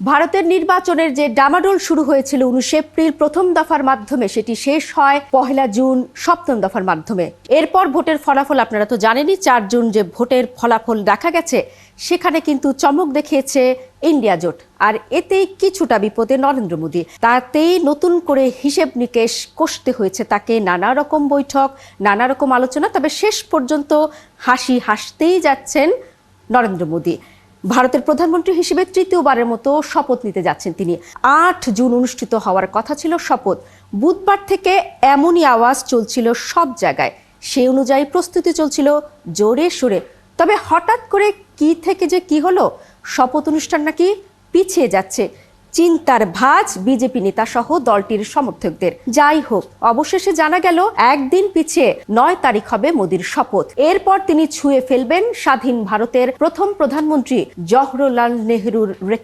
ভারতের নির্বাচনের যে ডামাডোল শুরু হয়েছিল 19 এপ্রিল প্রথম দফার মাধ্যমে, সেটি শেষ হয় 1 জুন সপ্তম দফার মাধ্যমে। এরপর ভোটের ফলাফল আপনারা তো জানেনই। 4 জুন যে ভোটের ফলাফল দেখা গেছে, সেখানে কিন্তু চমক দেখিয়েছে ইন্ডিয়া জোট। আর এতেই কিছুটা বিপদে নরেন্দ্র মোদী। তাতেই নতুন করে হিসেব নিকেশ কষতে হয়েছে তাকে, নানা রকম বৈঠক, নানা রকম আলোচনা। তবে শেষ পর্যন্ত হাসতেই যাচ্ছেন নরেন্দ্র মোদী। ভারতের প্রধানমন্ত্রী হিসেবে তৃতীয়বারের মতো শপথ নিতে যাচ্ছেন তিনি। 8 জুন অনুষ্ঠিত হওয়ার কথা ছিল শপথ। বুধবার থেকে এমনই আওয়াজ চলছিল সব জায়গায়, সেই অনুযায়ী প্রস্তুতি চলছিল জোরে সোরে। তবে হঠাৎ করে কি থেকে যে কি হলো, শপথ অনুষ্ঠান নাকি পিছিয়ে যাচ্ছে। চিন্তার ভাঁজ বিজেপি নেতা সহ দলটির সমর্থকদের। যাই হোক, অবশেষে জানা গেল একদিন পিছিয়ে 9 তারিখ হবে মোদির শপথ। এরপর তিনি ছুঁয়ে ফেলবেন স্বাধীন ভারতের প্রথম প্রধানমন্ত্রী জওহরলাল নেহরুর রেকর্ড।